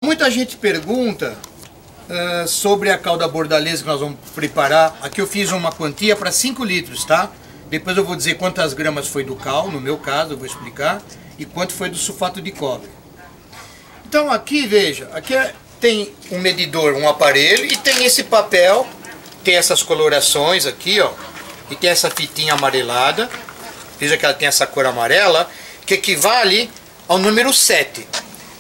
Muita gente pergunta sobre a calda bordaleza que nós vamos preparar. Aqui eu fiz uma quantia para 5 litros, tá? Depois eu vou dizer quantas gramas foi do cal, no meu caso eu vou explicar, e quanto foi do sulfato de cobre. Então aqui, veja, aqui tem um medidor, um aparelho, e tem esse papel, tem essas colorações aqui, ó, e tem essa fitinha amarelada, veja que ela tem essa cor amarela, que equivale ao número 7,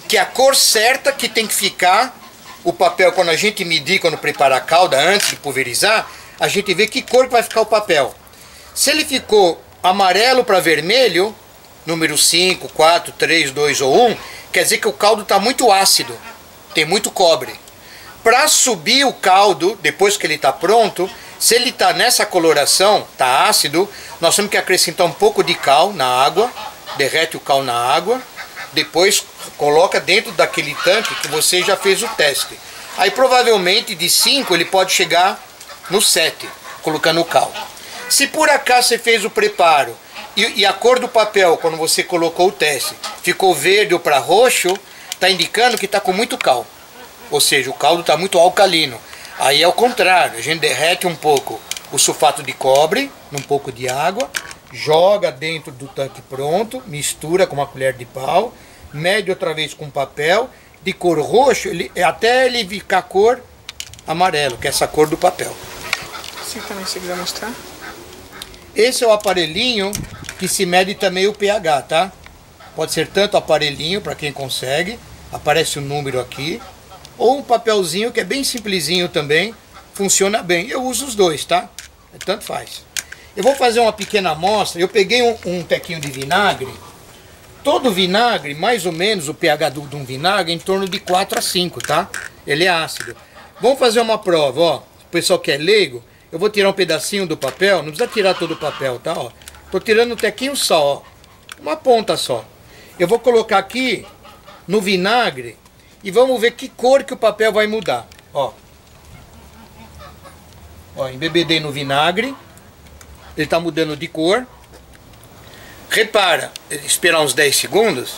que é a cor certa que tem que ficar o papel. Quando a gente medir, quando prepara a calda, antes de pulverizar, a gente vê que cor que vai ficar o papel. Se ele ficou amarelo para vermelho, número 5, 4, 3, 2 ou 1, quer dizer que o caldo está muito ácido, tem muito cobre. Para subir o caldo, depois que ele está pronto, se ele está nessa coloração, está ácido, nós temos que acrescentar um pouco de cal na água, derrete o cal na água, depois coloca dentro daquele tanque que você já fez o teste. Aí provavelmente de 5 ele pode chegar no 7, colocando o cal. Se por acaso você fez o preparo e a cor do papel, quando você colocou o teste, ficou verde ou para roxo, está indicando que está com muito cal. Ou seja, o caldo está muito alcalino. Aí é o contrário, a gente derrete um pouco o sulfato de cobre, num pouco de água, joga dentro do tanque pronto, mistura com uma colher de pau, mede outra vez com papel, de cor roxo, até ele ficar cor amarelo, que é essa cor do papel. Sim, também, se quiser mostrar. Esse é o aparelhinho que se mede também o pH, tá? Pode ser tanto aparelhinho, para quem consegue, aparece o número aqui, ou um papelzinho que é bem simplesinho também, funciona bem. Eu uso os dois, tá? Tanto faz. Eu vou fazer uma pequena amostra. Eu peguei um tequinho de vinagre. Todo vinagre, mais ou menos, o pH de um vinagre é em torno de 4 a 5, tá? Ele é ácido. Vamos fazer uma prova, ó. O pessoal que é leigo, eu vou tirar um pedacinho do papel. Não precisa tirar todo o papel, tá? Ó. Tô tirando um tequinho só, ó. Uma ponta só. Eu vou colocar aqui no vinagre e vamos ver que cor que o papel vai mudar. Ó, ó, embebedei no vinagre. Ele está mudando de cor. Repara, esperar uns 10 segundos,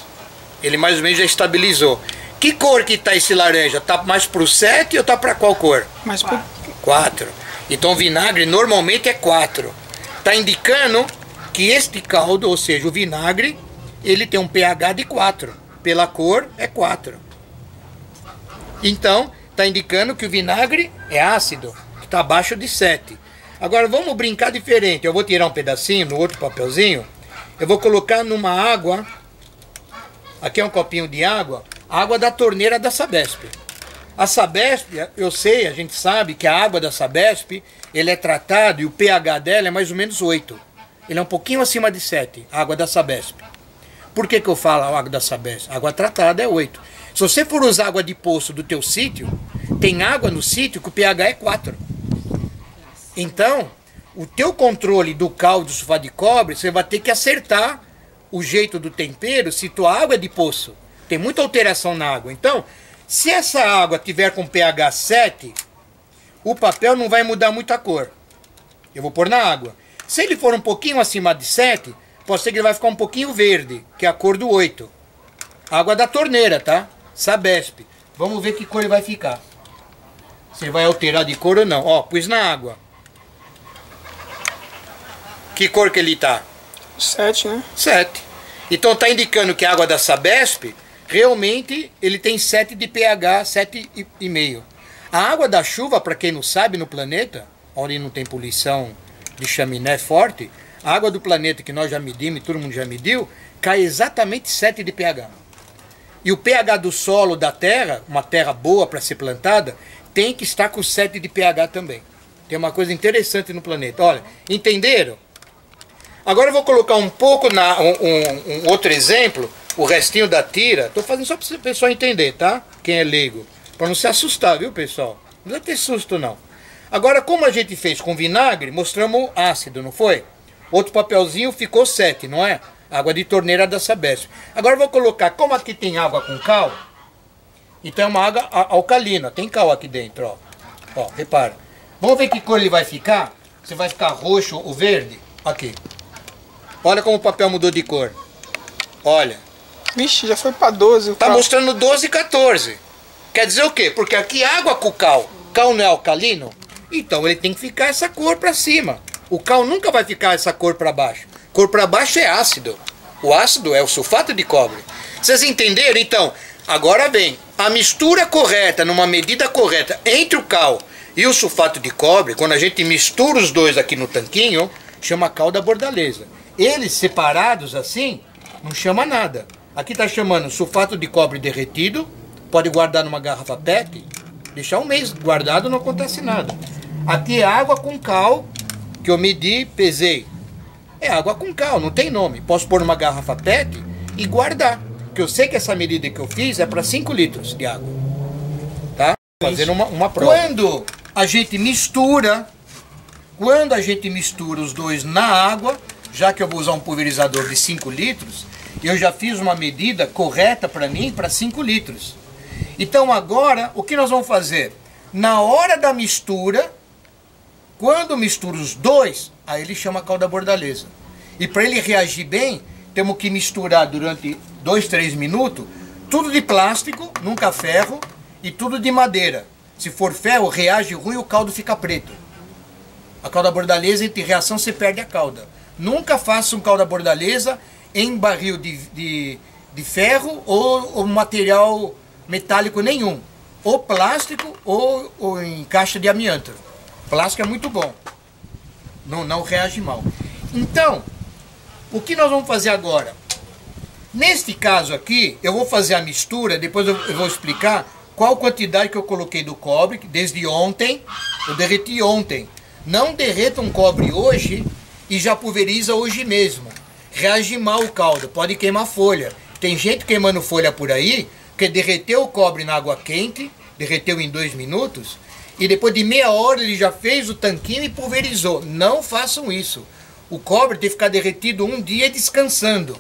ele mais ou menos já estabilizou. Que cor que está esse laranja? Está mais para o 7 ou está para qual cor? Mais para 4. Então o vinagre normalmente é 4. Está indicando que este caldo, ou seja, o vinagre, ele tem um pH de 4. Pela cor é 4. Então, está indicando que o vinagre é ácido, que está abaixo de 7. Agora vamos brincar diferente. Eu vou tirar um pedacinho no outro papelzinho. Eu vou colocar numa água. Aqui é um copinho de água. Água da torneira da Sabesp. A Sabesp, eu sei, a gente sabe que a água da Sabesp, ele é tratado e o pH dela é mais ou menos 8. Ele é um pouquinho acima de 7, a água da Sabesp. Por que eu falo a água da Sabesp? A água tratada é 8. Se você for usar água de poço do teu sítio, tem água no sítio que o pH é 4. Então, o teu controle do caldo do sulfato de cobre, você vai ter que acertar o jeito do tempero se tua água é de poço. Tem muita alteração na água. Então, se essa água tiver com pH 7, o papel não vai mudar muito a cor. Eu vou pôr na água. Se ele for um pouquinho acima de 7, pode ser que ele vai ficar um pouquinho verde, que é a cor do 8. Água da torneira, tá? Sabesp. Vamos ver que cor ele vai ficar. Se vai alterar de cor ou não. Ó, pus na água. Que cor que ele tá? 7, né? 7. Então tá indicando que a água da Sabesp, realmente, ele tem 7 de pH, 7,5. A água da chuva, para quem não sabe, no planeta, onde não tem poluição de chaminé forte, a água do planeta que nós já medimos, e todo mundo já mediu, cai exatamente 7 de pH. E o pH do solo da terra, uma terra boa para ser plantada, tem que estar com 7 de pH também. Tem uma coisa interessante no planeta. Olha, entenderam? Agora eu vou colocar um pouco, um outro exemplo, o restinho da tira. Estou fazendo só para o pessoal entender, tá? Quem é leigo. Para não se assustar, viu, pessoal? Não vai ter susto, não. Agora, como a gente fez com vinagre, mostramos ácido, não foi? Outro papelzinho ficou 7, não é? Água de torneira da Sabesp. Agora eu vou colocar, como aqui tem água com cal, então é uma água alcalina, tem cal aqui dentro, ó. Ó, repara. Vamos ver que cor ele vai ficar? Se vai ficar roxo ou verde? Aqui. Olha como o papel mudou de cor. Olha. Olha. Vixe, já foi para 12. Tá mostrando 12 e 14. Quer dizer o quê? Porque aqui água com cal. Cal não é alcalino? Então ele tem que ficar essa cor para cima. O cal nunca vai ficar essa cor para baixo. Cor para baixo é ácido. O ácido é o sulfato de cobre. Vocês entenderam? Então, agora vem a mistura correta, numa medida correta, entre o cal e o sulfato de cobre. Quando a gente mistura os dois aqui no tanquinho, chama cal da bordaleza. Eles separados assim, não chama nada. Aqui está chamando sulfato de cobre derretido. Pode guardar numa garrafa PET. Deixar um mês guardado, não acontece nada. Aqui é água com cal, que eu medi, pesei. É água com cal, não tem nome. Posso pôr numa garrafa PET e guardar. Porque eu sei que essa medida que eu fiz é para 5 litros de água. Tá? Fazendo uma prova. Quando a gente mistura os dois na água, já que eu vou usar um pulverizador de 5 litros, eu já fiz uma medida correta para mim para 5 litros. Então agora, o que nós vamos fazer? Na hora da mistura, quando mistura os dois, aí ele chama cal da bordaleza. E para ele reagir bem, temos que misturar durante 2, 3 minutos, tudo de plástico, nunca ferro, e tudo de madeira. Se for ferro, reage ruim e o caldo fica preto. A cal da bordaleza, entre reação, você perde a calda. Nunca faça um cal da bordaleza em barril de ferro ou material metálico nenhum. Ou plástico ou em caixa de amianto. Plástico é muito bom. Não reage mal. Então, o que nós vamos fazer agora? Neste caso aqui, eu vou fazer a mistura, depois eu vou explicar qual quantidade que eu coloquei do cobre, desde ontem, eu derreti ontem. Não derreta um cobre hoje e já pulveriza hoje mesmo. Reage mal o caldo, pode queimar folha. Tem gente queimando folha por aí, que derreteu o cobre na água quente, derreteu em 2 minutos, e depois de meia hora ele já fez o tanquinho e pulverizou. Não façam isso. O cobre tem que ficar derretido um dia descansando.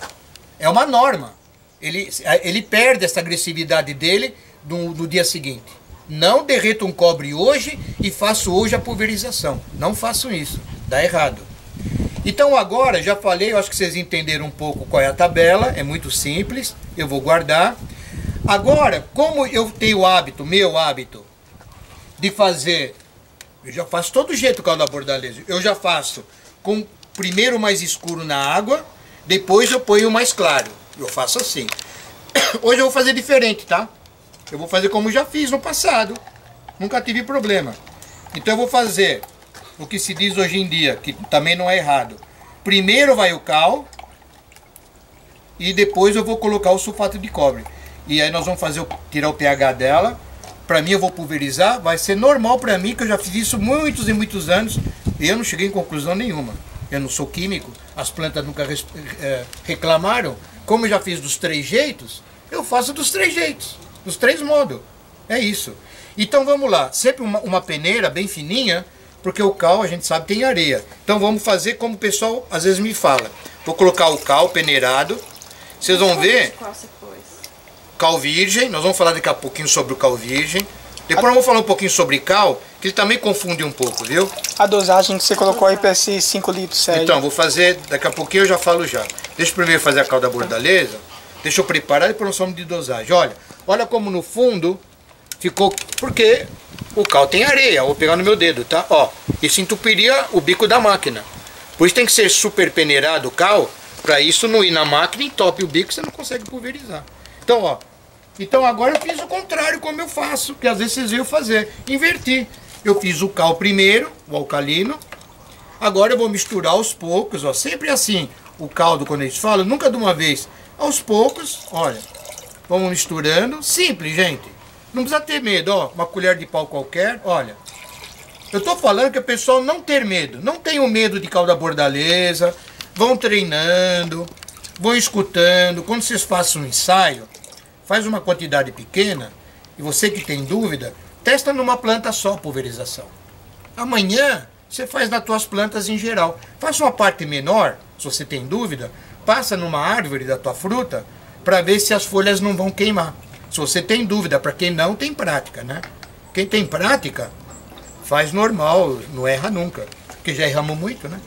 É uma norma. Ele perde essa agressividade dele no dia seguinte. Não derreta um cobre hoje e faço hoje a pulverização. Não façam isso. Dá errado. Então agora, já falei, eu acho que vocês entenderam um pouco qual é a tabela. É muito simples. Eu vou guardar. Agora, como eu tenho o hábito, meu hábito, de fazer, eu já faço todo jeito o caldo da bordaleza. Eu já faço com primeiro o mais escuro na água, depois eu ponho o mais claro. Eu faço assim. Hoje eu vou fazer diferente, tá? Eu vou fazer como já fiz no passado. Nunca tive problema. Então eu vou fazer o que se diz hoje em dia, que também não é errado. Primeiro vai o cal e depois eu vou colocar o sulfato de cobre. E aí nós vamos fazer tirar o pH dela. Para mim eu vou pulverizar, vai ser normal para mim, que eu já fiz isso muitos e muitos anos e eu não cheguei em conclusão nenhuma. Eu não sou químico, as plantas nunca reclamaram. Como eu já fiz dos 3 jeitos, eu faço dos 3 jeitos, dos 3 modos. É isso. Então vamos lá, sempre uma peneira bem fininha, porque o cal a gente sabe tem areia. Então vamos fazer como o pessoal às vezes me fala. Vou colocar o cal peneirado, vocês vão ver. Cal virgem, nós vamos falar daqui a pouquinho sobre o cal virgem. Depois eu vou falar um pouquinho sobre cal, que ele também confunde um pouco, viu? A dosagem que você colocou aí para esses 5 litros, sério. Então, vou fazer, daqui a pouquinho eu já falo já. Deixa eu primeiro fazer a cal da bordaleza. Deixa eu preparar e depois nós vamos de dosagem. Olha como no fundo ficou, porque o cal tem areia. Vou pegar no meu dedo, tá? Ó, isso entupiria o bico da máquina. Por isso tem que ser super peneirado o cal, para isso não ir na máquina e entope o bico, você não consegue pulverizar. Então, ó. Então agora eu fiz o contrário, como eu faço, que às vezes vocês viram fazer. Inverti. Eu fiz o cal primeiro, o alcalino. Agora eu vou misturar aos poucos, ó. Sempre assim, o caldo, quando eles falam, nunca de uma vez. Aos poucos, olha. Vamos misturando. Simples, gente. Não precisa ter medo, ó. Uma colher de pau qualquer, olha. Eu tô falando que o pessoal não ter medo. Não tenham medo de caldo da bordaleza. Vão treinando, vão escutando. Quando vocês façam um ensaio, faz uma quantidade pequena, e você que tem dúvida, testa numa planta só a pulverização. Amanhã, você faz nas tuas plantas em geral. Faça uma parte menor, se você tem dúvida, passa numa árvore da tua fruta, para ver se as folhas não vão queimar. Se você tem dúvida, para quem não tem prática, né? Quem tem prática, faz normal, não erra nunca, porque já erramos muito, né?